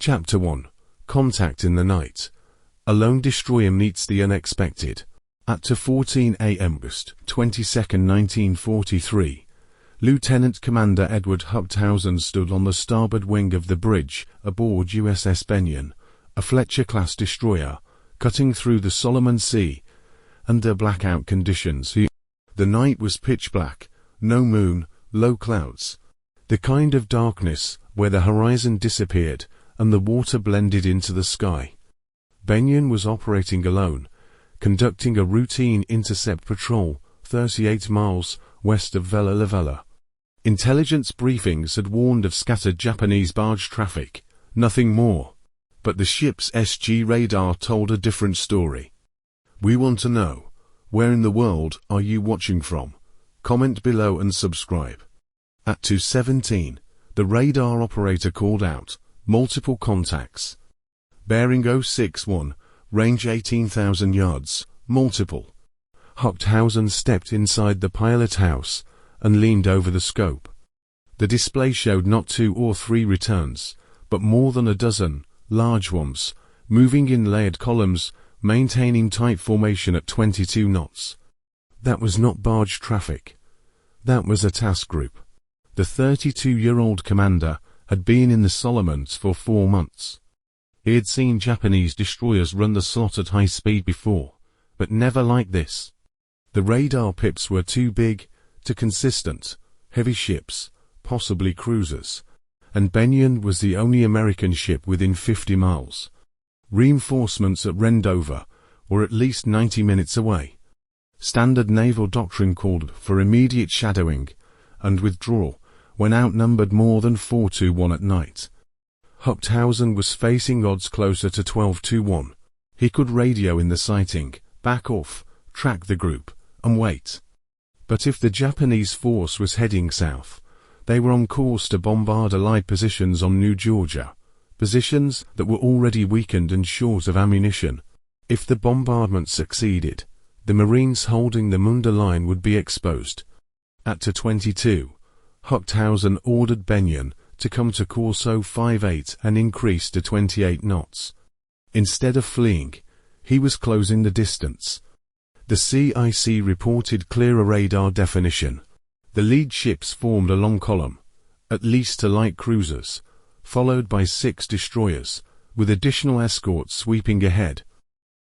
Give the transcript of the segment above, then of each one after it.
Chapter 1. Contact in the night. A lone destroyer meets the unexpected. At 2:14 a.m. August 22, 1943, Lieutenant Commander Edward Huchthausen stood on the starboard wing of the bridge aboard USS Benyon, a Fletcher-class destroyer, cutting through the Solomon Sea under blackout conditions. The night was pitch black, no moon, low clouds, the kind of darkness where the horizon disappeared and the water blended into the sky. Benyon was operating alone, conducting a routine intercept patrol 38 miles west of Vella La Vella. Intelligence briefings had warned of scattered Japanese barge traffic, nothing more. But the ship's SG radar told a different story. We want to know, where in the world are you watching from? Comment below and subscribe. At 2:17, the radar operator called out, multiple contacts. Bearing 061, range 18,000 yards, multiple. Huchthausen stepped inside the pilot house and leaned over the scope. The display showed not 2 or 3 returns, but more than a dozen, large ones, moving in layered columns, maintaining tight formation at 22 knots. That was not barge traffic. That was a task group. The 32-year-old commander had been in the Solomons for 4 months. He had seen Japanese destroyers run the slot at high speed before, but never like this. The radar pips were too big, too consistent, heavy ships, possibly cruisers, and Benyon was the only American ship within 50 miles. Reinforcements at Rendover were at least 90 minutes away. Standard naval doctrine called for immediate shadowing and withdrawal when outnumbered more than 4-1 at night. Huchthausen was facing odds closer to 12-1. He could radio in the sighting, back off, track the group, and wait. But if the Japanese force was heading south, they were on course to bombard Allied positions on New Georgia, positions that were already weakened and short of ammunition. If the bombardment succeeded, the Marines holding the Munda line would be exposed. At 2:22, Huchthausen ordered Benyon to come to course 058 and increase to 28 knots. Instead of fleeing, he was closing the distance. The CIC reported clearer radar definition. The lead ships formed a long column, at least 2 light cruisers, followed by 6 destroyers, with additional escorts sweeping ahead.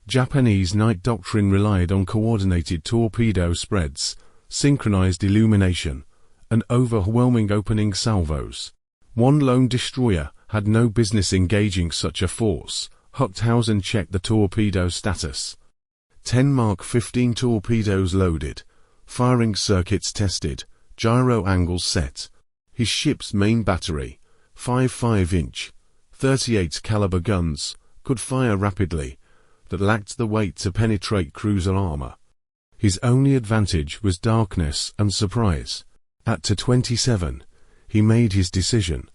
Japanese night doctrine relied on coordinated torpedo spreads, synchronized illumination, and overwhelming opening salvos. One lone destroyer had no business engaging such a force. Huchthausen checked the torpedo status. 10 Mark 15 torpedoes loaded, firing circuits tested, gyro angles set. His ship's main battery, 5 5-inch, 38 caliber guns, could fire rapidly, that lacked the weight to penetrate cruiser armor. His only advantage was darkness and surprise. At 2:27, he made his decision.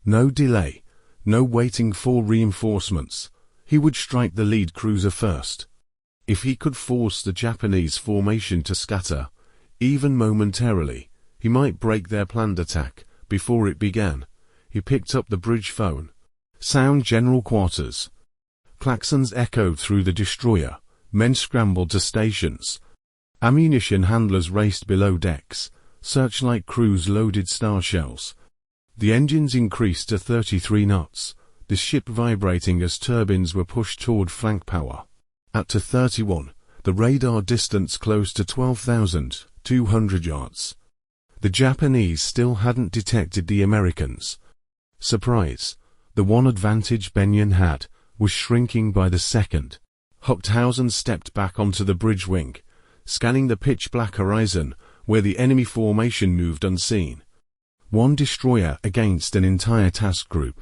No delay, no waiting for reinforcements. He would strike the lead cruiser first. If he could force the Japanese formation to scatter, even momentarily, he might break their planned attack before it began. He picked up the bridge phone. Sound general quarters. Klaxons echoed through the destroyer. Men scrambled to stations. Ammunition handlers raced below decks. Searchlight crews loaded star shells. The engines increased to 33 knots, the ship vibrating as turbines were pushed toward flank power. At 2:31, the radar distance closed to 12,200 yards. The Japanese still hadn't detected the Americans. Surprise, the one advantage Benyon had, was shrinking by the second. Huchthausen stepped back onto the bridge wing, scanning the pitch-black horizon where the enemy formation moved unseen. 1 destroyer against an entire task group.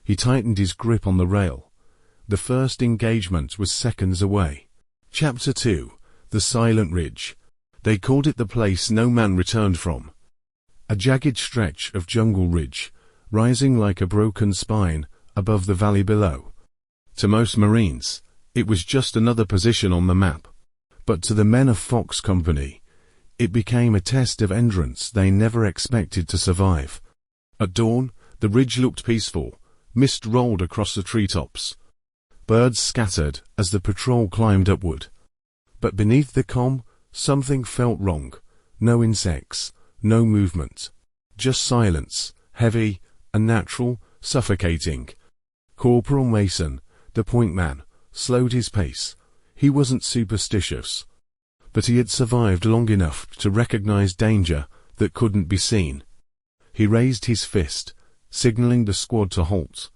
He tightened his grip on the rail. The first engagement was seconds away. Chapter 2. The Silent Ridge. They called it the place no man returned from. A jagged stretch of jungle ridge, rising like a broken spine above the valley below. To most Marines, it was just another position on the map. But to the men of Fox Company, it became a test of endurance they never expected to survive. At dawn, the ridge looked peaceful, Mist rolled across the treetops. Birds scattered as the patrol climbed upward. But beneath the comm, something felt wrong. No insects, no movement. Just silence, heavy, unnatural, suffocating. Corporal Mason, the point man, slowed his pace. He wasn't superstitious, but he had survived long enough to recognize danger that couldn't be seen. He raised his fist, signaling the squad to halt.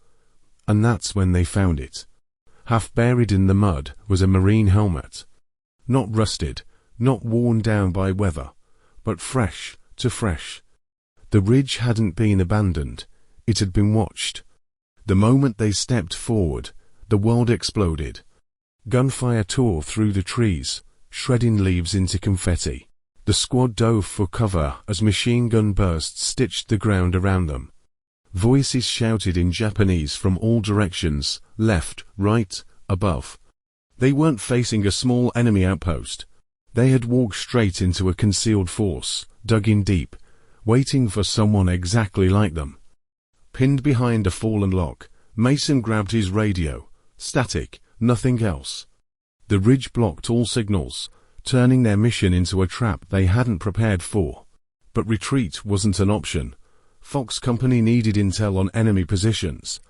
And that's when they found it. Half buried in the mud was a marine helmet. Not rusted, not worn down by weather, but fresh to fresh. The ridge hadn't been abandoned, it had been watched. The moment they stepped forward, the world exploded. Gunfire tore through the trees, shredding leaves into confetti. The squad dove for cover as machine gun bursts stitched the ground around them. Voices shouted in Japanese from all directions, left, right, above. They weren't facing a small enemy outpost. They had walked straight into a concealed force, dug in deep, waiting for someone exactly like them. Pinned behind a fallen log, Mason grabbed his radio. Static, nothing else. The ridge blocked all signals, turning their mission into a trap they hadn't prepared for. But retreat wasn't an option. Fox Company needed intel on enemy positions,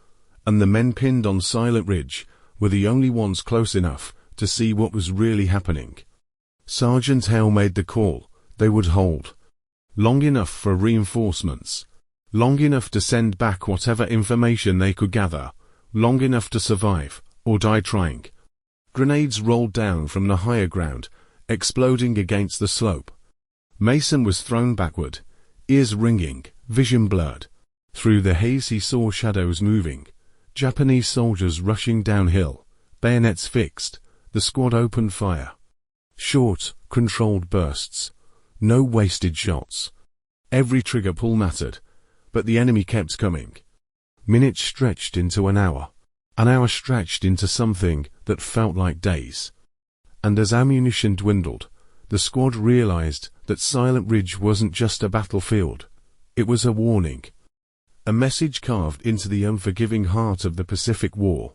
and the men pinned on Silent Ridge were the only ones close enough to see what was really happening. Sergeant Hale made the call. They would hold. Long enough for reinforcements. Long enough to send back whatever information they could gather. Long enough to survive, or die trying. Grenades rolled down from the higher ground, exploding against the slope. Mason was thrown backward, ears ringing, vision blurred. Through the haze he saw shadows moving. Japanese soldiers rushing downhill, bayonets fixed. The squad opened fire. Short, controlled bursts. No wasted shots. Every trigger pull mattered, but the enemy kept coming. Minutes stretched into an hour. An hour stretched into something that felt like days. And as ammunition dwindled, the squad realized that Silent Ridge wasn't just a battlefield. It was a warning. A message carved into the unforgiving heart of the Pacific War.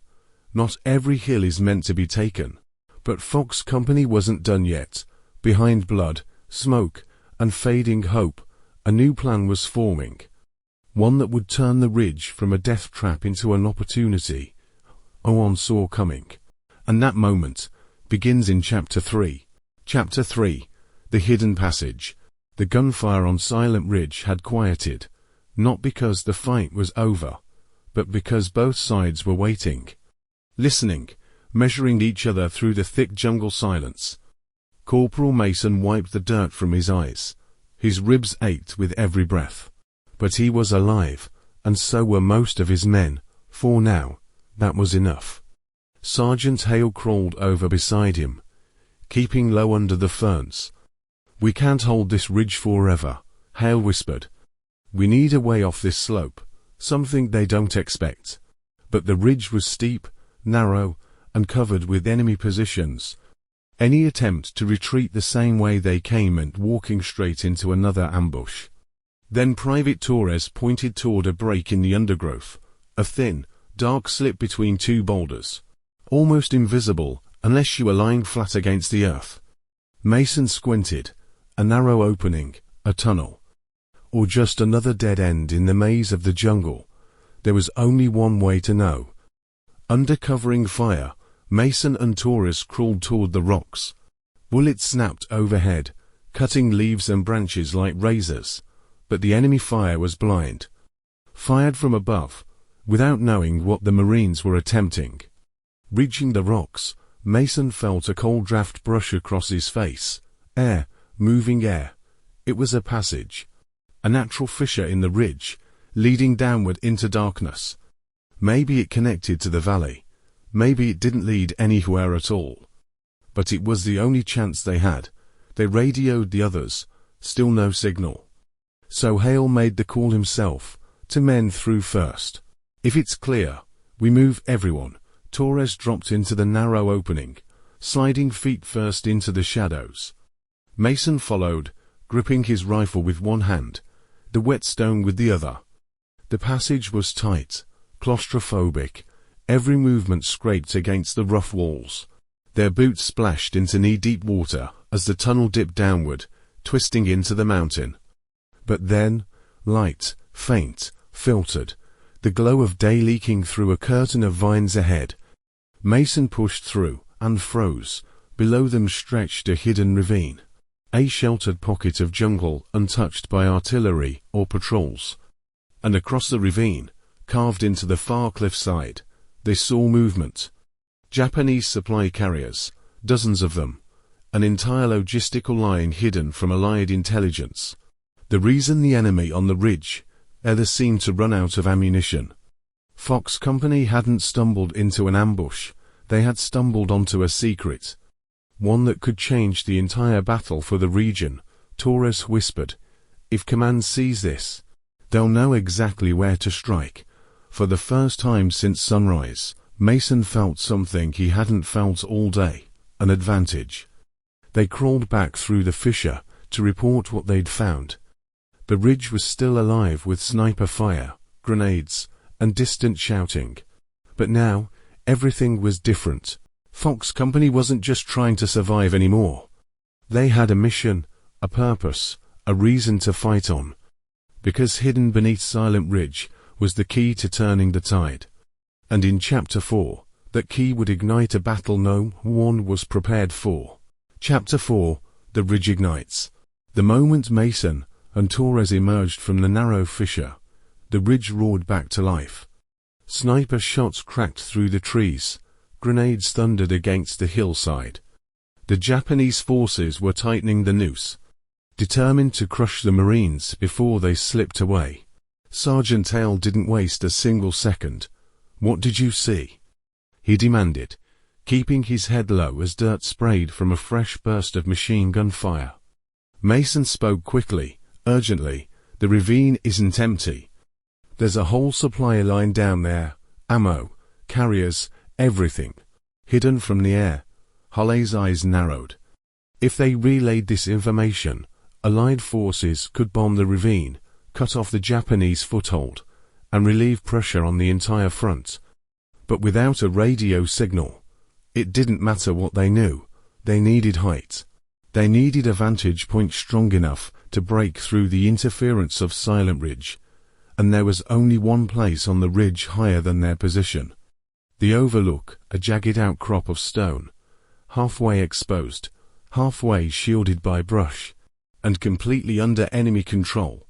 Not every hill is meant to be taken. But Fox Company wasn't done yet. Behind blood, smoke, and fading hope, a new plan was forming. One that would turn the ridge from a death trap into an opportunity. Owen saw coming. And that moment begins in Chapter 3. Chapter 3. The Hidden Passage. The gunfire on Silent Ridge had quieted, not because the fight was over, but because both sides were waiting. Listening, measuring each other through the thick jungle silence. Corporal Mason wiped the dirt from his eyes. His ribs ached with every breath. But he was alive, and so were most of his men. For now, that was enough. Sergeant Hale crawled over beside him, keeping low under the ferns. "We can't hold this ridge forever," Hale whispered. "We need a way off this slope, something they don't expect." But the ridge was steep, narrow, and covered with enemy positions. Any attempt to retreat the same way they came meant walking straight into another ambush. Then Private Torres pointed toward a break in the undergrowth, a thin, dark slip between two boulders, almost invisible unless you were lying flat against the earth. Mason squinted. A narrow opening, a tunnel, or just another dead end in the maze of the jungle. There was only one way to know. Under covering fire, Mason and Torres crawled toward the rocks. Bullets snapped overhead, cutting leaves and branches like razors, but the enemy fire was blind. Fired from above, without knowing what the Marines were attempting. Reaching the rocks, Mason felt a cold draft brush across his face. Air. Moving air. It was a passage. A natural fissure in the ridge, leading downward into darkness. Maybe it connected to the valley. Maybe it didn't lead anywhere at all. But it was the only chance they had. They radioed the others. Still no signal. So Hale made the call himself, to men through first. "If it's clear, we move everyone." Torres dropped into the narrow opening, sliding feet first into the shadows. Mason followed, gripping his rifle with one hand, the whetstone with the other. The passage was tight, claustrophobic. Every movement scraped against the rough walls. Their boots splashed into knee-deep water as the tunnel dipped downward, twisting into the mountain. But then, light, faint, filtered, the glow of day leaking through a curtain of vines ahead. Mason pushed through, and froze. Below them stretched a hidden ravine. A sheltered pocket of jungle untouched by artillery or patrols. And across the ravine, carved into the far cliffside, they saw movement. Japanese supply carriers, dozens of them. An entire logistical line hidden from Allied intelligence. The reason the enemy on the ridge either seemed to run out of ammunition. Fox Company hadn't stumbled into an ambush, they had stumbled onto a secret. One that could change the entire battle for the region. Torres whispered, "If command sees this, they'll know exactly where to strike." For the first time since sunrise, Mason felt something he hadn't felt all day, an advantage. They crawled back through the fissure to report what they'd found. The ridge was still alive with sniper fire, grenades, and distant shouting. But now, everything was different. Fox Company wasn't just trying to survive anymore. They had a mission, a purpose, a reason to fight on. Because hidden beneath Silent Ridge was the key to turning the tide. And in Chapter 4, that key would ignite a battle no one was prepared for. Chapter 4, The Ridge Ignites. The moment Mason and Torres emerged from the narrow fissure, the ridge roared back to life. Sniper shots cracked through the trees. Grenades thundered against the hillside. The Japanese forces were tightening the noose, determined to crush the Marines before they slipped away. Sergeant Hale didn't waste a single second. "What did you see?" he demanded, keeping his head low as dirt sprayed from a fresh burst of machine gun fire. Mason spoke quickly, urgently. "The ravine isn't empty. There's a whole supply line down there, ammo, carriers, everything, hidden from the air." Hale's eyes narrowed. If they relayed this information, Allied forces could bomb the ravine, cut off the Japanese foothold, and relieve pressure on the entire front. But without a radio signal, it didn't matter what they knew. They needed height. They needed a vantage point strong enough to break through the interference of Silent Ridge. And there was only one place on the ridge higher than their position. The overlook, a jagged outcrop of stone, halfway exposed, halfway shielded by brush, and completely under enemy control.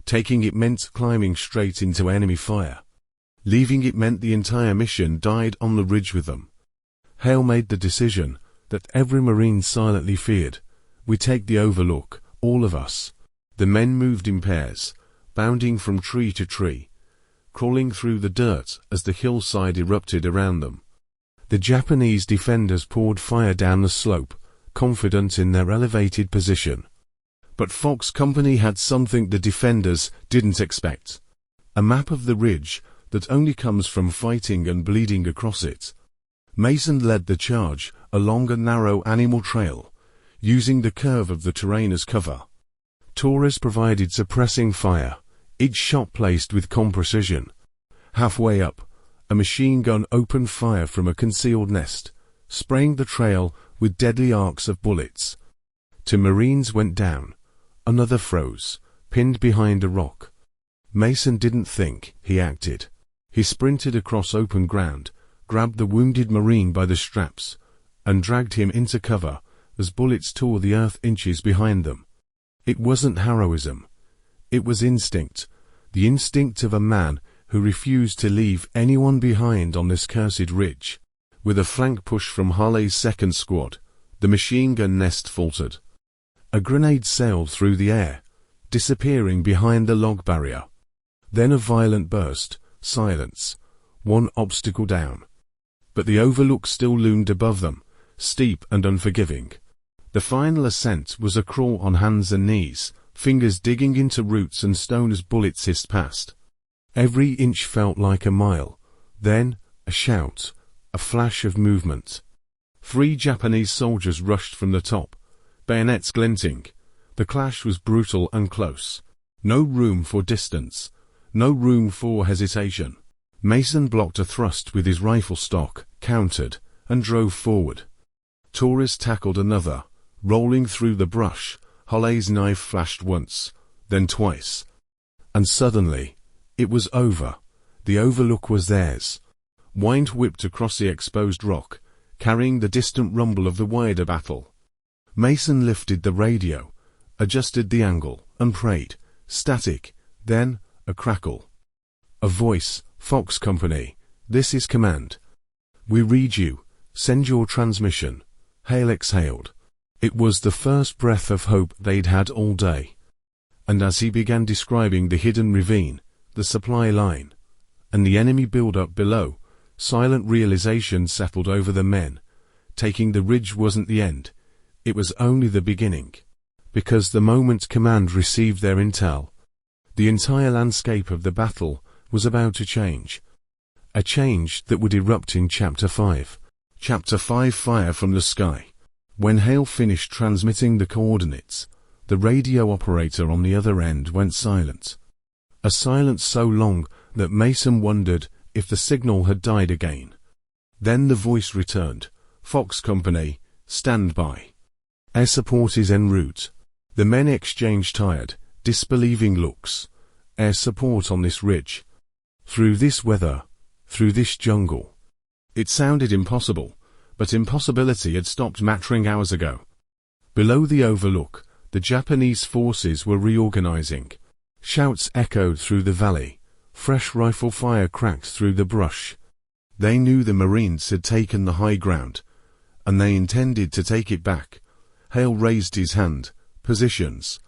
Taking it meant climbing straight into enemy fire. Leaving it meant the entire mission died on the ridge with them. Hale made the decision that every Marine silently feared. "We take the overlook, all of us." The men moved in pairs, bounding from tree to tree, crawling through the dirt as the hillside erupted around them. The Japanese defenders poured fire down the slope, confident in their elevated position. But Fox Company had something the defenders didn't expect. A map of the ridge that only comes from fighting and bleeding across it. Mason led the charge along a narrow animal trail, using the curve of the terrain as cover. Torres provided suppressing fire, each shot placed with precision. Halfway up, a machine gun opened fire from a concealed nest, spraying the trail with deadly arcs of bullets. Two Marines went down. Another froze, pinned behind a rock. Mason didn't think, he acted. He sprinted across open ground, grabbed the wounded Marine by the straps, and dragged him into cover as bullets tore the earth inches behind them. It wasn't heroism. It was instinct, the instinct of a man who refused to leave anyone behind on this cursed ridge. With a flank push from Hale's second squad, the machine gun nest faltered. A grenade sailed through the air, disappearing behind the log barrier. Then a violent burst, silence, one obstacle down. But the overlook still loomed above them, steep and unforgiving. The final ascent was a crawl on hands and knees, fingers digging into roots and stone as bullets hissed past. Every inch felt like a mile. Then, a shout, a flash of movement. 3 Japanese soldiers rushed from the top, bayonets glinting. The clash was brutal and close. No room for distance. No room for hesitation. Mason blocked a thrust with his rifle stock, countered, and drove forward. Torres tackled another, rolling through the brush. Hollay's knife flashed once, then twice. And suddenly, it was over. The overlook was theirs. Wind whipped across the exposed rock, carrying the distant rumble of the wider battle. Mason lifted the radio, adjusted the angle, and prayed. Static, then, a crackle. A voice, Fox Company, this is command. We read you, send your transmission. Hale exhaled. It was the first breath of hope they'd had all day. And as he began describing the hidden ravine, the supply line, and the enemy build-up below, silent realization settled over the men. Taking the ridge wasn't the end. It was only the beginning. Because the moment command received their intel, the entire landscape of the battle was about to change. A change that would erupt in Chapter 5. Chapter 5: Fire from the Sky. When Hale finished transmitting the coordinates, the radio operator on the other end went silent. A silence so long that Mason wondered if the signal had died again. Then the voice returned. Fox Company, stand by. Air support is en route. The men exchanged tired, disbelieving looks. Air support on this ridge. Through this weather. Through this jungle. It sounded impossible, but impossibility had stopped mattering hours ago. Below the overlook, the Japanese forces were reorganizing. Shouts echoed through the valley. Fresh rifle fire cracked through the brush. They knew the Marines had taken the high ground, and they intended to take it back. Hale raised his hand. Positions.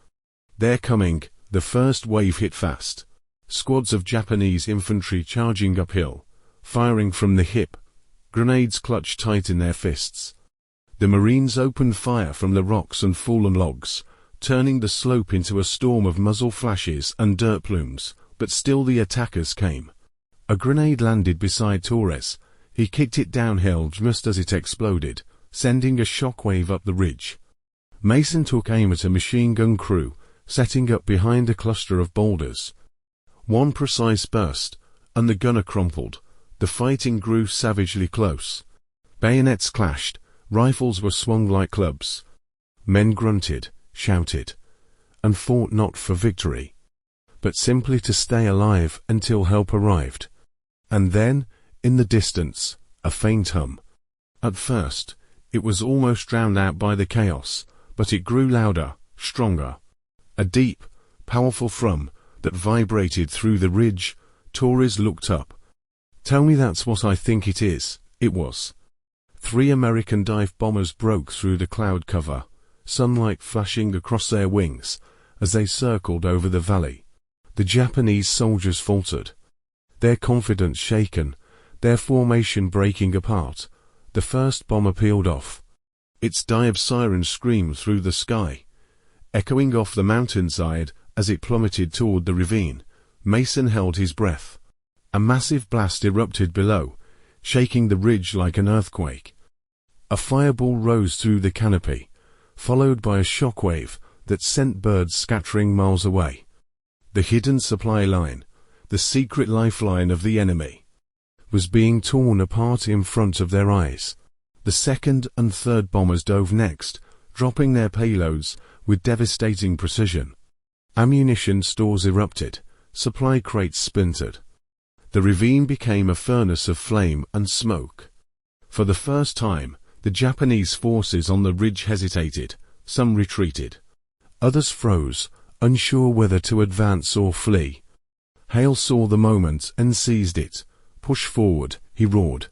They're coming. The first wave hit fast. Squads of Japanese infantry charging uphill, firing from the hip. Grenades clutched tight in their fists. The Marines opened fire from the rocks and fallen logs, turning the slope into a storm of muzzle flashes and dirt plumes, but still the attackers came. A grenade landed beside Torres. He kicked it downhill just as it exploded, sending a shockwave up the ridge. Mason took aim at a machine gun crew, setting up behind a cluster of boulders. One precise burst, and the gunner crumpled. The fighting grew savagely close. Bayonets clashed, rifles were swung like clubs. Men grunted, shouted, and fought not for victory, but simply to stay alive until help arrived. And then, in the distance, a faint hum. At first, it was almost drowned out by the chaos, but it grew louder, stronger. A deep, powerful thrum that vibrated through the ridge. Torres looked up. Tell me that's what I think it is. It was. 3 American dive bombers broke through the cloud cover, sunlight flashing across their wings as they circled over the valley. The Japanese soldiers faltered, their confidence shaken, their formation breaking apart. The first bomber peeled off. Its dive siren screamed through the sky, echoing off the mountainside as it plummeted toward the ravine. Mason held his breath. A massive blast erupted below, shaking the ridge like an earthquake. A fireball rose through the canopy, followed by a shockwave that sent birds scattering miles away. The hidden supply line, the secret lifeline of the enemy, was being torn apart in front of their eyes. The second and third bombers dove next, dropping their payloads with devastating precision. Ammunition stores erupted, supply crates splintered. The ravine became a furnace of flame and smoke. For the first time, the Japanese forces on the ridge hesitated. Some retreated. Others froze, unsure whether to advance or flee. Hale saw the moment and seized it. Push forward, he roared.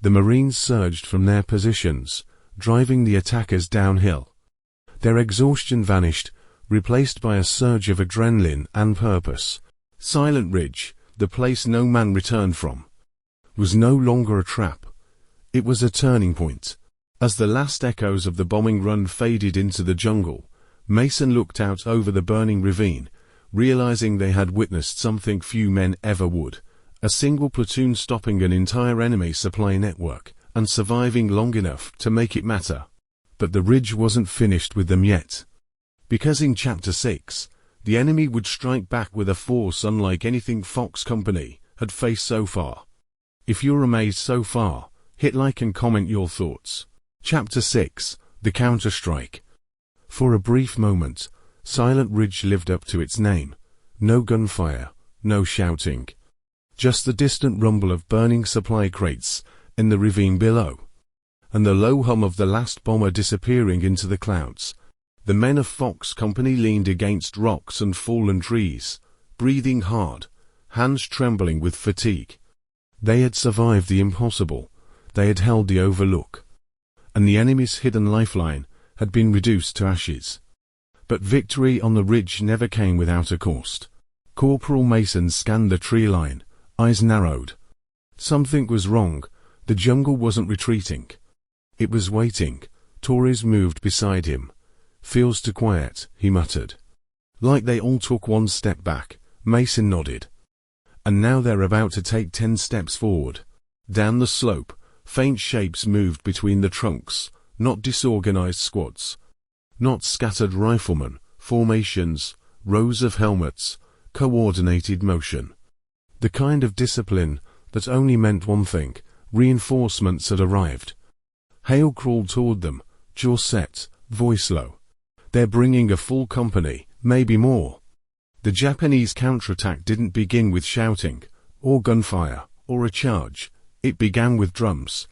The Marines surged from their positions, driving the attackers downhill. Their exhaustion vanished, replaced by a surge of adrenaline and purpose. Silent Ridge, the place no man returned from, was no longer a trap. It was a turning point. As the last echoes of the bombing run faded into the jungle, Mason looked out over the burning ravine, realizing they had witnessed something few men ever would. A single platoon stopping an entire enemy supply network, and surviving long enough to make it matter. But the ridge wasn't finished with them yet. Because in Chapter 6, the enemy would strike back with a force unlike anything Fox Company, had faced so far. If you're amazed so far, hit like and comment your thoughts. Chapter 6, The Counterstrike. For a brief moment, Silent Ridge lived up to its name. No gunfire, no shouting. Just the distant rumble of burning supply crates in the ravine below, and the low hum of the last bomber disappearing into the clouds. The men of Fox Company leaned against rocks and fallen trees, breathing hard, hands trembling with fatigue. They had survived the impossible, they had held the overlook, and the enemy's hidden lifeline had been reduced to ashes. But victory on the ridge never came without a cost. Corporal Mason scanned the tree line, eyes narrowed. Something was wrong. The jungle wasn't retreating. It was waiting. Torres moved beside him. "Feels too quiet," he muttered. Like they all took one step back, Mason nodded. And now they're about to take 10 steps forward. Down the slope, faint shapes moved between the trunks, not disorganized squads. Not scattered riflemen, formations, rows of helmets, coordinated motion. The kind of discipline that only meant one thing: reinforcements had arrived. Hale crawled toward them, jaw set, voice low. "They're bringing a full company, maybe more." The Japanese counterattack didn't begin with shouting, or gunfire, or a charge. It began with drums.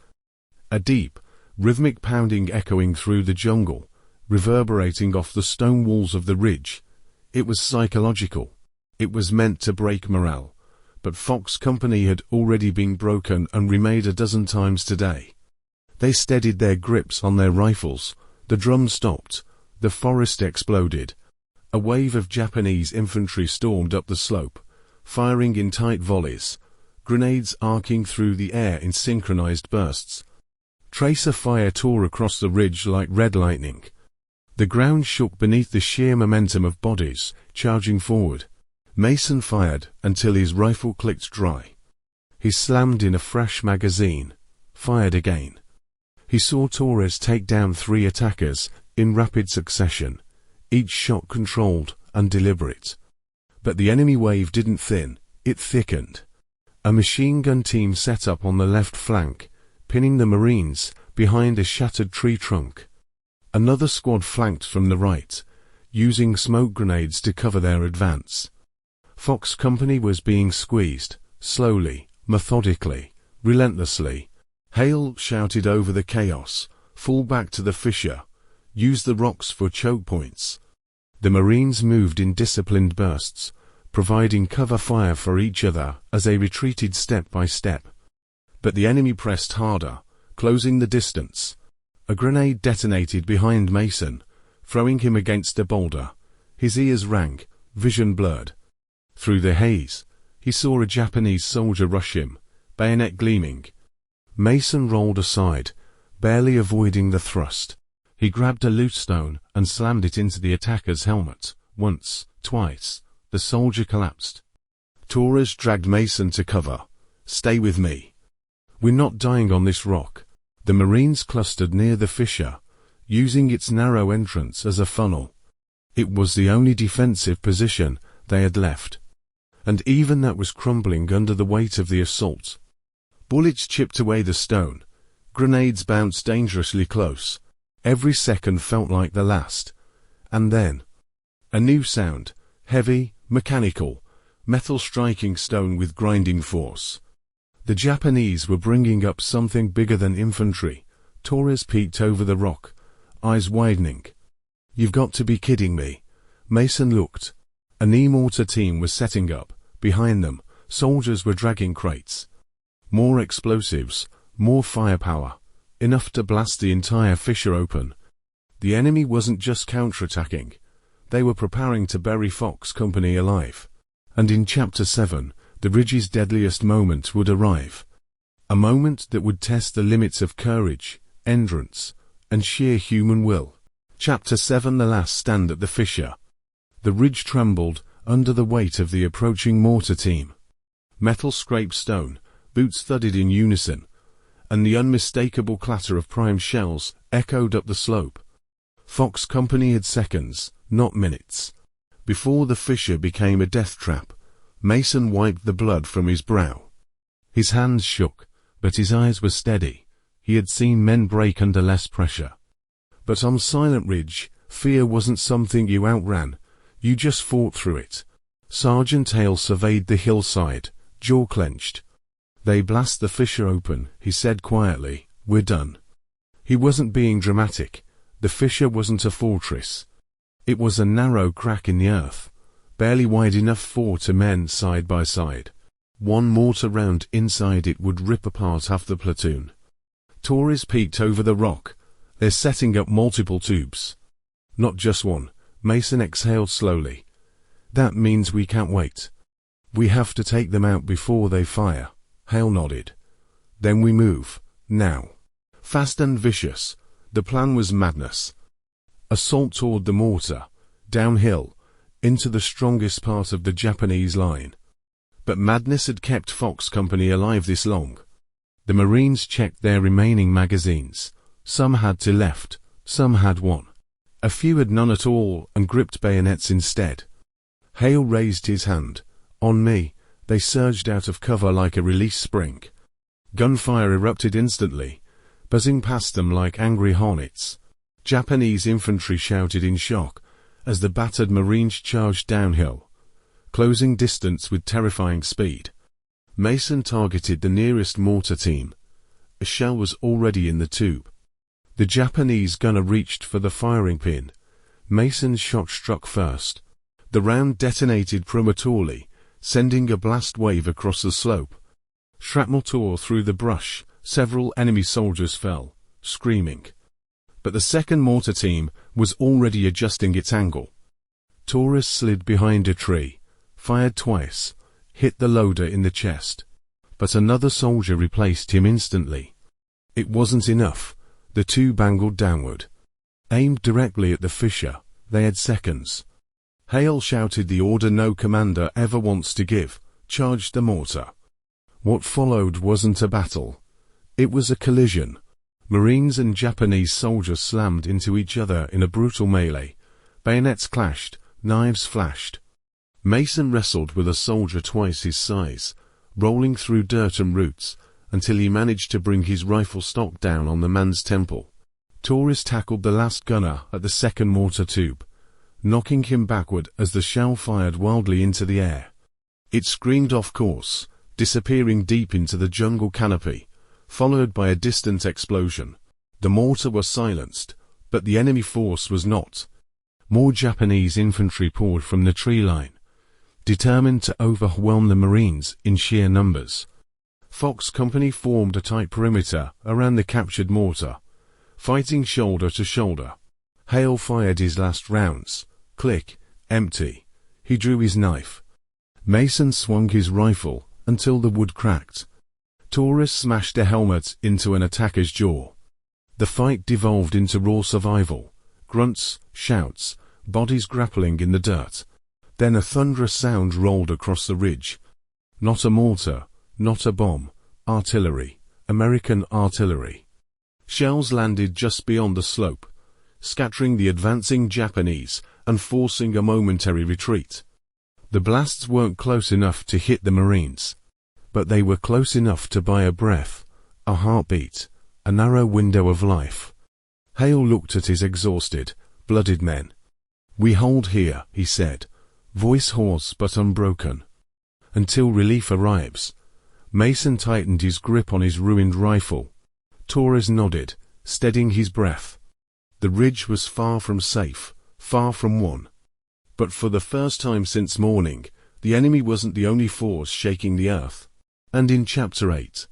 A deep, rhythmic pounding echoing through the jungle, reverberating off the stone walls of the ridge. It was psychological. It was meant to break morale. But Fox Company had already been broken and remade a dozen times today. They steadied their grips on their rifles. The drum stopped. The forest exploded. A wave of Japanese infantry stormed up the slope, firing in tight volleys, grenades arcing through the air in synchronized bursts. Tracer fire tore across the ridge like red lightning. The ground shook beneath the sheer momentum of bodies charging forward. Mason fired until his rifle clicked dry. He slammed in a fresh magazine, fired again. He saw Torres take down 3 attackers in rapid succession, each shot controlled and deliberate. But the enemy wave didn't thin, it thickened. A machine gun team set up on the left flank, pinning the Marines behind a shattered tree trunk. Another squad flanked from the right, using smoke grenades to cover their advance. Fox Company was being squeezed, slowly, methodically, relentlessly. Hale shouted over the chaos, "Fall back to the fissure. Use the rocks for choke points." The Marines moved in disciplined bursts, providing cover fire for each other as they retreated step by step. But the enemy pressed harder, closing the distance. A grenade detonated behind Mason, throwing him against a boulder. His ears rang, vision blurred. Through the haze, he saw a Japanese soldier rush him, bayonet gleaming. Mason rolled aside, barely avoiding the thrust. He grabbed a loose stone and slammed it into the attacker's helmet. Once, twice, the soldier collapsed. Torres dragged Mason to cover. "Stay with me. We're not dying on this rock." The Marines clustered near the fissure, using its narrow entrance as a funnel. It was the only defensive position they had left. And even that was crumbling under the weight of the assault. Bullets chipped away the stone. Grenades bounced dangerously close. Every second felt like the last. And then, a new sound, heavy, mechanical, metal striking stone with grinding force. The Japanese were bringing up something bigger than infantry. Torres peeked over the rock, eyes widening. "You've got to be kidding me." Mason looked. A knee mortar team was setting up. Behind them, soldiers were dragging crates. More explosives, more firepower, enough to blast the entire fissure open. The enemy wasn't just counterattacking. They were preparing to bury Fox Company alive. And in Chapter 7, the ridge's deadliest moment would arrive. A moment that would test the limits of courage, endurance, and sheer human will. Chapter 7: The Last Stand at the Fissure. The ridge trembled under the weight of the approaching mortar team. Metal scraped stone, boots thudded in unison, and the unmistakable clatter of prime shells echoed up the slope. Fox Company had seconds, not minutes, before the fissure became a death trap. Mason wiped the blood from his brow. His hands shook, but his eyes were steady. He had seen men break under less pressure. But on Silent Ridge, fear wasn't something you outran, you just fought through it. Sergeant Hale surveyed the hillside, jaw clenched. "They blast the fissure open," he said quietly. "We're done." He wasn't being dramatic. The fissure wasn't a fortress. It was a narrow crack in the earth, barely wide enough for 2 men side by side. One mortar round inside it would rip apart half the platoon. Torres peeked over the rock. "They're setting up multiple tubes." "Not just one." Mason exhaled slowly. "That means we can't wait. We have to take them out before they fire." Hale nodded. "Then we move. Now." Fast and vicious. The plan was madness. Assault toward the mortar, downhill, into the strongest part of the Japanese line. But madness had kept Fox Company alive this long. The Marines checked their remaining magazines. Some had 2 left, some had 1. A few had none at all and gripped bayonets instead. Hale raised his hand. "On me." They surged out of cover like a released spring. Gunfire erupted instantly, buzzing past them like angry hornets. Japanese infantry shouted in shock as the battered Marines charged downhill, closing distance with terrifying speed. Mason targeted the nearest mortar team. A shell was already in the tube. The Japanese gunner reached for the firing pin. Mason's shot struck first. The round detonated prematurely, sending a blast wave across the slope. Shrapnel tore through the brush. Several enemy soldiers fell, screaming. But the second mortar team was already adjusting its angle. Torres slid behind a tree, fired twice, hit the loader in the chest. But another soldier replaced him instantly. It wasn't enough. The tube angled downward. Aimed directly at the fissure, they had seconds. Hale shouted the order no commander ever wants to give, charged the mortar. What followed wasn't a battle. It was a collision. Marines and Japanese soldiers slammed into each other in a brutal melee. Bayonets clashed, knives flashed. Mason wrestled with a soldier twice his size, rolling through dirt and roots, until he managed to bring his rifle stock down on the man's temple. Torres tackled the last gunner at the second mortar tube, knocking him backward as the shell fired wildly into the air. It screamed off course, disappearing deep into the jungle canopy, followed by a distant explosion. The mortar was silenced, but the enemy force was not. More Japanese infantry poured from the tree line, determined to overwhelm the Marines in sheer numbers. Fox Company formed a tight perimeter around the captured mortar, fighting shoulder to shoulder. Hale fired his last rounds. Click, empty. He drew his knife. Mason swung his rifle until the wood cracked. Torres smashed a helmet into an attacker's jaw. The fight devolved into raw survival. Grunts, shouts, bodies grappling in the dirt. Then a thunderous sound rolled across the ridge. Not a mortar, not a bomb. Artillery. American artillery. Shells landed just beyond the slope, scattering the advancing Japanese and forcing a momentary retreat. The blasts weren't close enough to hit the Marines, but they were close enough to buy a breath, a heartbeat, a narrow window of life. Hale looked at his exhausted, blooded men. "We hold here," he said, voice hoarse but unbroken, "until relief arrives." Mason tightened his grip on his ruined rifle. Torres nodded, steadying his breath. The ridge was far from safe, far from won. But for the first time since morning, the enemy wasn't the only force shaking the earth. And in Chapter 8,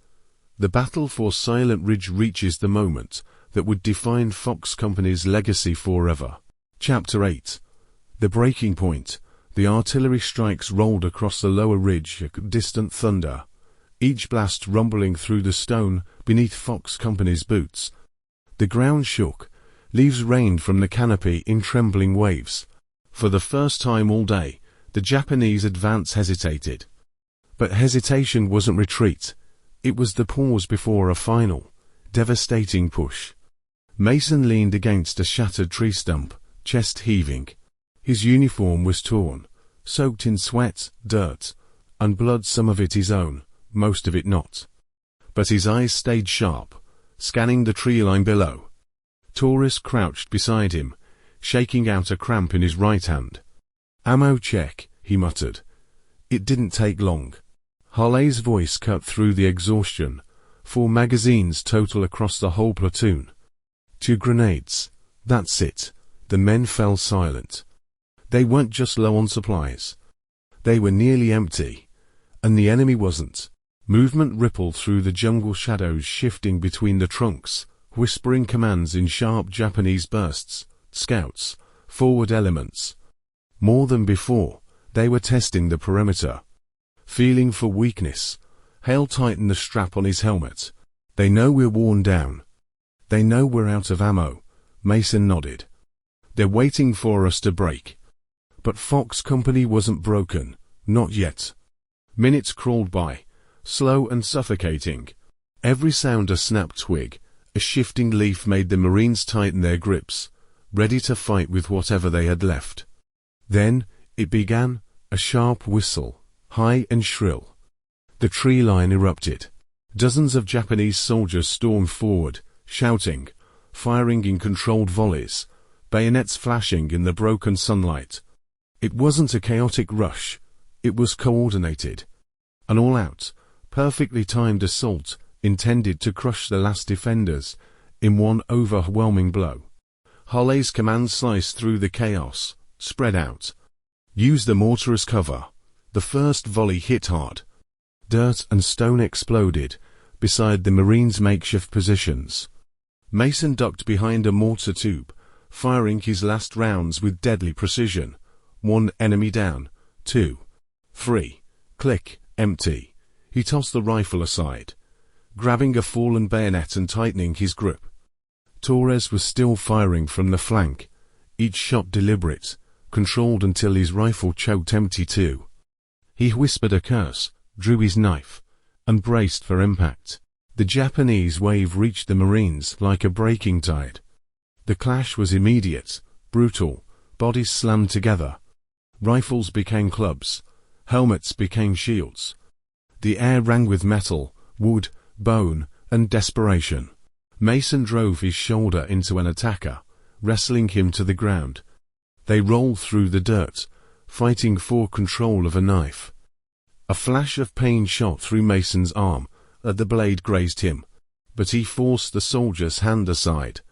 the battle for Silent Ridge reaches the moment that would define Fox Company's legacy forever. Chapter 8. The breaking point. The artillery strikes rolled across the lower ridge, distant thunder, each blast rumbling through the stone beneath Fox Company's boots. The ground shook. Leaves rained from the canopy in trembling waves. For the first time all day, the Japanese advance hesitated. But hesitation wasn't retreat. It was the pause before a final, devastating push. Mason leaned against a shattered tree stump, chest heaving. His uniform was torn, soaked in sweat, dirt, and blood, some of it his own, most of it not. But his eyes stayed sharp, scanning the tree line below. Torres crouched beside him, shaking out a cramp in his right hand. "Ammo check," he muttered. It didn't take long. Harley's voice cut through the exhaustion. 4 magazines total across the whole platoon. 2 grenades. That's it. The men fell silent. They weren't just low on supplies. They were nearly empty. And the enemy wasn't. Movement rippled through the jungle shadows, shifting between the trunks, whispering commands in sharp Japanese bursts. Scouts. Forward elements. More than before, they were testing the perimeter. Feeling for weakness, Hale tightened the strap on his helmet. "They know we're worn down. They know we're out of ammo." Mason nodded. "They're waiting for us to break." But Fox Company wasn't broken. Not yet. Minutes crawled by, slow and suffocating. Every sound, a snapped twig, a shifting leaf, made the Marines tighten their grips, ready to fight with whatever they had left. Then, it began, a sharp whistle, high and shrill. The tree line erupted. Dozens of Japanese soldiers stormed forward, shouting, firing in controlled volleys, bayonets flashing in the broken sunlight. It wasn't a chaotic rush. It was coordinated. An all-out, perfectly timed assault, intended to crush the last defenders in one overwhelming blow. Harley's command sliced through the chaos. "Spread out. Use the mortar as cover." The first volley hit hard. Dirt and stone exploded beside the Marines' makeshift positions. Mason ducked behind a mortar tube, firing his last rounds with deadly precision. 1 enemy down. 2. 3. Click. Empty. He tossed the rifle aside, grabbing a fallen bayonet and tightening his grip. Torres was still firing from the flank, each shot deliberate, controlled until his rifle choked empty too. He whispered a curse, drew his knife, and braced for impact. The Japanese wave reached the Marines like a breaking tide. The clash was immediate, brutal, bodies slammed together. Rifles became clubs, helmets became shields. The air rang with metal, wood, bone, and desperation. Mason drove his shoulder into an attacker, wrestling him to the ground. They rolled through the dirt, fighting for control of a knife. A flash of pain shot through Mason's arm, as the blade grazed him, but he forced the soldier's hand aside,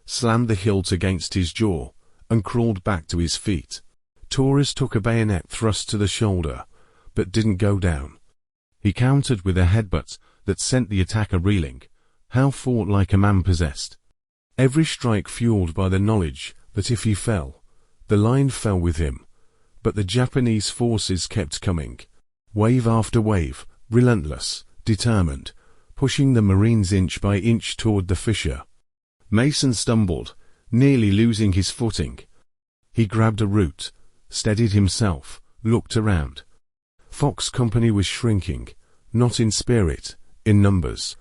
slammed the hilt against his jaw, and crawled back to his feet. Torres took a bayonet thrust to the shoulder, but didn't go down. He countered with a headbutt that sent the attacker reeling. Hal fought like a man possessed. Every strike fueled by the knowledge that if he fell, the line fell with him. But the Japanese forces kept coming, wave after wave, relentless, determined, pushing the Marines inch by inch toward the fissure. Mason stumbled, nearly losing his footing. He grabbed a root, steadied himself, looked around. Fox Company was shrinking, not in spirit, in numbers.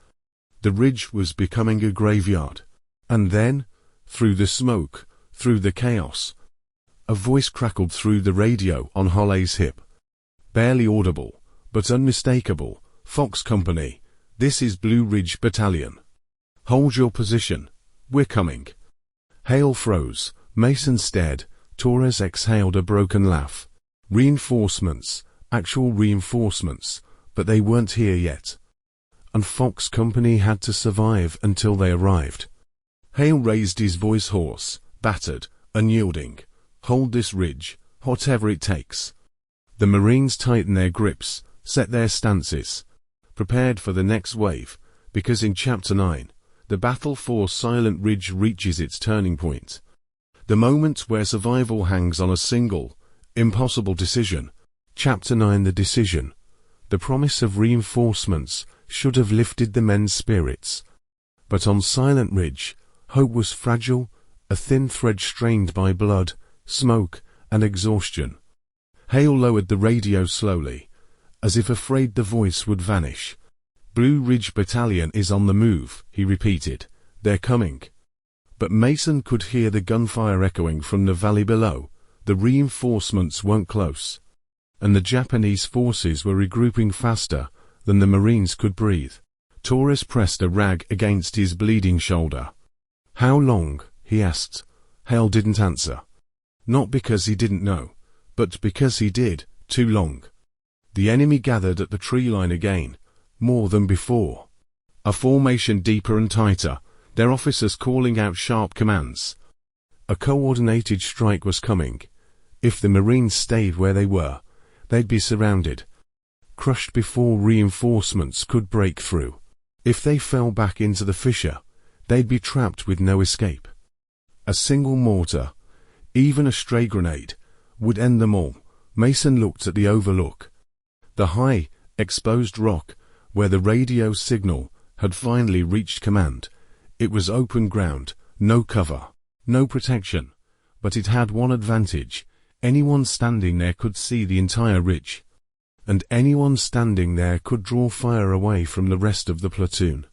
The ridge was becoming a graveyard. And then, through the smoke, through the chaos, a voice crackled through the radio on Harley's hip. Barely audible, but unmistakable. "Fox Company, this is Blue Ridge Battalion. Hold your position. We're coming." Hale froze. Mason stared. Torres exhaled a broken laugh. Reinforcements, actual reinforcements, but they weren't here yet. And Fox Company had to survive until they arrived. Hale raised his voice hoarse, battered, unyielding. "Hold this ridge, whatever it takes." The Marines tightened their grips, set their stances, prepared for the next wave, because in Chapter 9, the battle for Silent Ridge reaches its turning point. The moment where survival hangs on a single, impossible decision. Chapter 9, the decision. The promise of reinforcements should have lifted the men's spirits. But on Silent Ridge, hope was fragile, a thin thread strained by blood, smoke, and exhaustion. Hale lowered the radio slowly, as if afraid the voice would vanish. "Blue Ridge Battalion is on the move," he repeated. "They're coming." But Mason could hear the gunfire echoing from the valley below. The reinforcements weren't close. and the Japanese forces were regrouping faster than the Marines could breathe. Torres pressed a rag against his bleeding shoulder. "How long?" he asked. Hale didn't answer. Not because he didn't know, but because he did. Too long. The enemy gathered at the tree line again, more than before. A formation deeper and tighter, their officers calling out sharp commands. A coordinated strike was coming. If the Marines stayed where they were, they'd be surrounded, crushed before reinforcements could break through. If they fell back into the fissure, they'd be trapped with no escape. A single mortar, even a stray grenade, would end them all. Mason looked at the overlook. The high, exposed rock, where the radio signal had finally reached command. It was open ground, no cover, no protection. But it had one advantage. Anyone standing there could see the entire ridge. And anyone standing there could draw fire away from the rest of the platoon.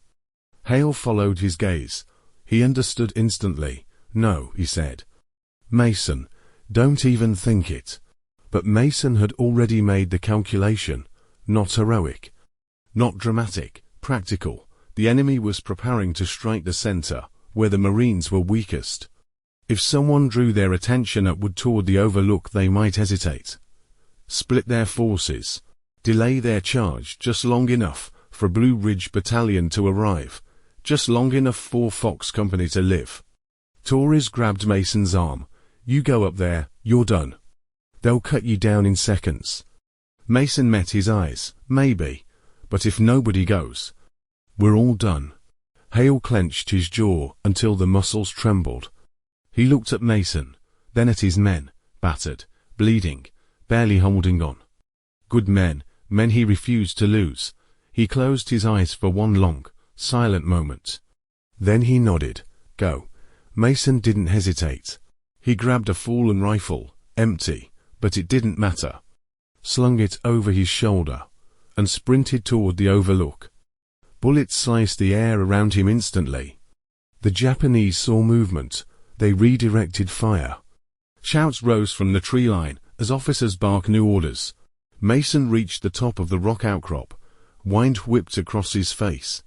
Hale followed his gaze. He understood instantly. "No," he said. "Mason, don't even think it." But Mason had already made the calculation. Not heroic. Not dramatic. Practical. The enemy was preparing to strike the center, where the Marines were weakest. If someone drew their attention upward toward the overlook, they might hesitate. Split their forces. Delay their charge just long enough for Blue Ridge Battalion to arrive. Just long enough for Fox Company to live. Torres grabbed Mason's arm. "You go up there, you're done. They'll cut you down in seconds." Mason met his eyes. "Maybe. But if nobody goes, we're all done." Hale clenched his jaw until the muscles trembled. He looked at Mason, then at his men, battered, bleeding, barely holding on. Good men, men he refused to lose. He closed his eyes for one long, silent moment. Then he nodded. "Go." Mason didn't hesitate. He grabbed a fallen rifle, empty, but it didn't matter. Slung it over his shoulder, and sprinted toward the overlook. Bullets sliced the air around him instantly. The Japanese saw movement. They redirected fire. Shouts rose from the tree line as officers barked new orders. Mason reached the top of the rock outcrop. Wind whipped across his face.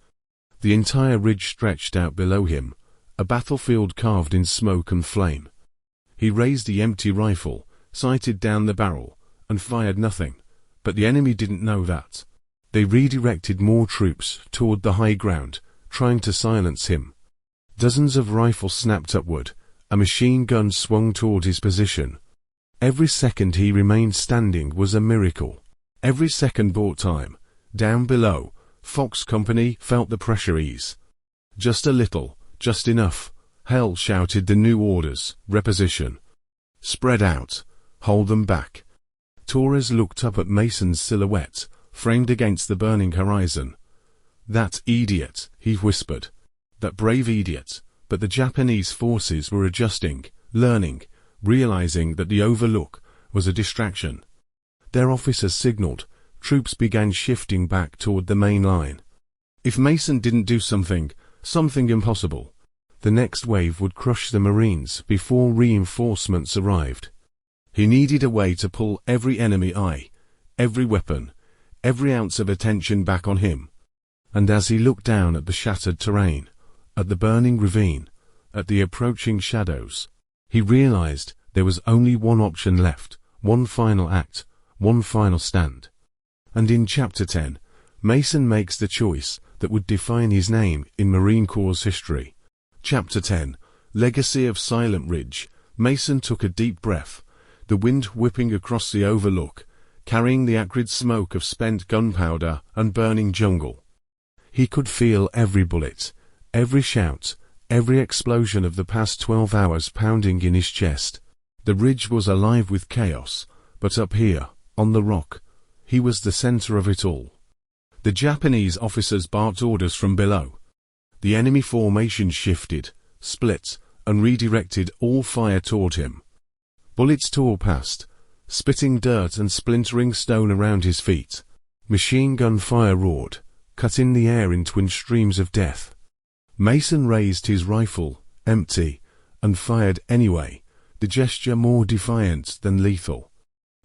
The entire ridge stretched out below him, a battlefield carved in smoke and flame. He raised the empty rifle, sighted down the barrel, and fired nothing. But the enemy didn't know that. They redirected more troops toward the high ground, trying to silence him. Dozens of rifles snapped upward. A machine gun swung toward his position. Every second he remained standing was a miracle. Every second bought time. Down below, Fox Company felt the pressure ease. Just a little, just enough. Hale shouted the new orders. Reposition. Spread out. Hold them back. Torres looked up at Mason's silhouette, framed against the burning horizon. "That idiot," he whispered. "That brave idiot." But the Japanese forces were adjusting, learning, realizing that the overlook was a distraction. Their officers signaled. Troops began shifting back toward the main line. If Mason didn't do something impossible, the next wave would crush the Marines before reinforcements arrived. He needed a way to pull every enemy eye, every weapon, every ounce of attention back on him. And as he looked down at the shattered terrain, at the burning ravine, at the approaching shadows, he realized there was only one option left, one final act, one final stand. And in Chapter 10, Mason makes the choice that would define his name in Marine Corps history. Chapter 10, Legacy of Silent Ridge. Mason took a deep breath, the wind whipping across the overlook, carrying the acrid smoke of spent gunpowder and burning jungle. He could feel every bullet, every shout, every explosion of the past 12 hours pounding in his chest. The ridge was alive with chaos, but up here, on the rock, he was the center of it all. The Japanese officers barked orders from below. The enemy formation shifted, split, and redirected all fire toward him. Bullets tore past, spitting dirt and splintering stone around his feet. Machine gun fire roared, cutting the air in twin streams of death. Mason raised his rifle, empty, and fired anyway, the gesture more defiant than lethal.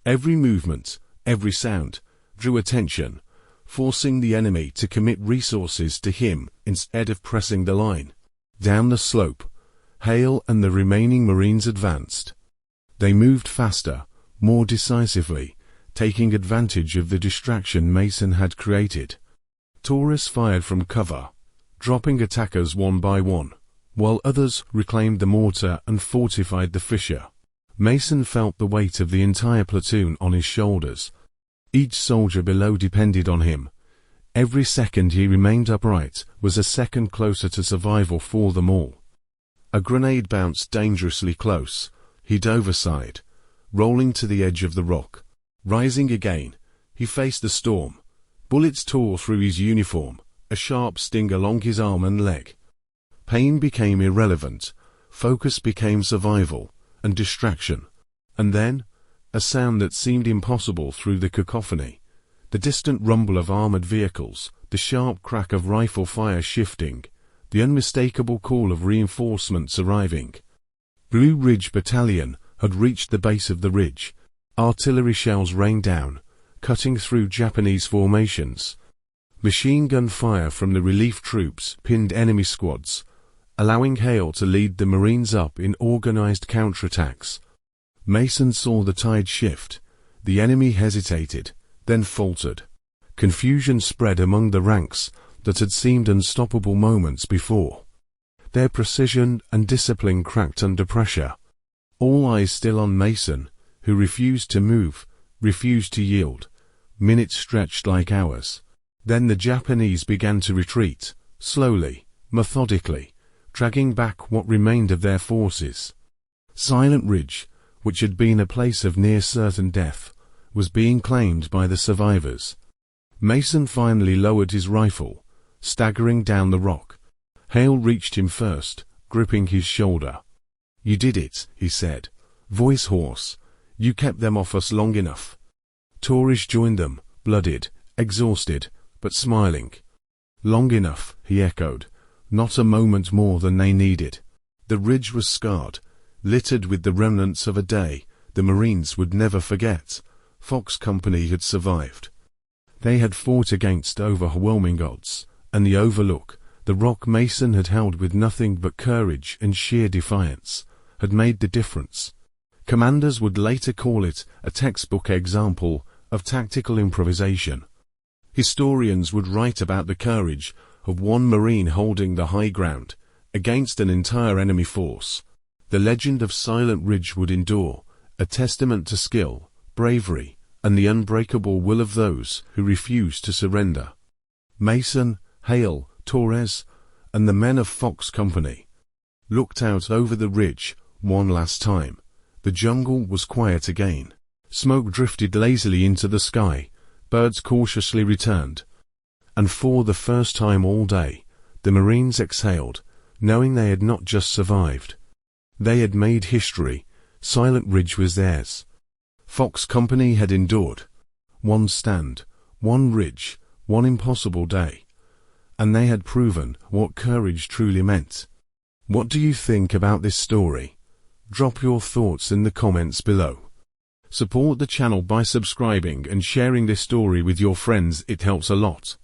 Every movement, Every sound drew attention, forcing the enemy to commit resources to him instead of pressing the line. Down the slope, Hale and the remaining Marines advanced. They moved faster, more decisively, taking advantage of the distraction Mason had created. Torres fired from cover, dropping attackers one by one, while others reclaimed the mortar and fortified the fissure. Mason felt the weight of the entire platoon on his shoulders. Each soldier below depended on him. Every second he remained upright was a second closer to survival for them all. A grenade bounced dangerously close. He dove aside, rolling to the edge of the rock. Rising again, he faced the storm. Bullets tore through his uniform, a sharp sting along his arm and leg. Pain became irrelevant, focus became survival and distraction. And then, a sound that seemed impossible through the cacophony. The distant rumble of armored vehicles, the sharp crack of rifle fire shifting, the unmistakable call of reinforcements arriving. Blue Ridge Battalion had reached the base of the ridge. Artillery shells rained down, cutting through Japanese formations. Machine gun fire from the relief troops pinned enemy squads, allowing Hale to lead the Marines up in organized counterattacks. Mason saw the tide shift. The enemy hesitated, then faltered. Confusion spread among the ranks that had seemed unstoppable moments before. Their precision and discipline cracked under pressure. All eyes still on Mason, who refused to move, refused to yield. Minutes stretched like hours. Then the Japanese began to retreat, slowly, methodically, dragging back what remained of their forces. Silent Ridge, which had been a place of near-certain death, was being claimed by the survivors. Mason finally lowered his rifle, staggering down the rock. Hale reached him first, gripping his shoulder. "You did it," he said, voice hoarse. "You kept them off us long enough." Torres joined them, blooded, exhausted, but smiling. "Long enough," he echoed, "not a moment more than they needed." The ridge was scarred, littered with the remnants of a day the Marines would never forget. Fox Company had survived. They had fought against overwhelming odds, and the overlook, the rock Mason had held with nothing but courage and sheer defiance, had made the difference. Commanders would later call it a textbook example of tactical improvisation. Historians would write about the courage of one Marine holding the high ground against an entire enemy force. The legend of Silent Ridge would endure, a testament to skill, bravery, and the unbreakable will of those who refused to surrender. Mason, Hale, Torres, and the men of Fox Company looked out over the ridge one last time. The jungle was quiet again. Smoke drifted lazily into the sky. Birds cautiously returned. And for the first time all day, the Marines exhaled, knowing they had not just survived. They had made history. Silent Ridge was theirs. Fox Company had endured. One stand, one ridge, one impossible day. And they had proven what courage truly meant. What do you think about this story? Drop your thoughts in the comments below. Support the channel by subscribing and sharing this story with your friends. It helps a lot.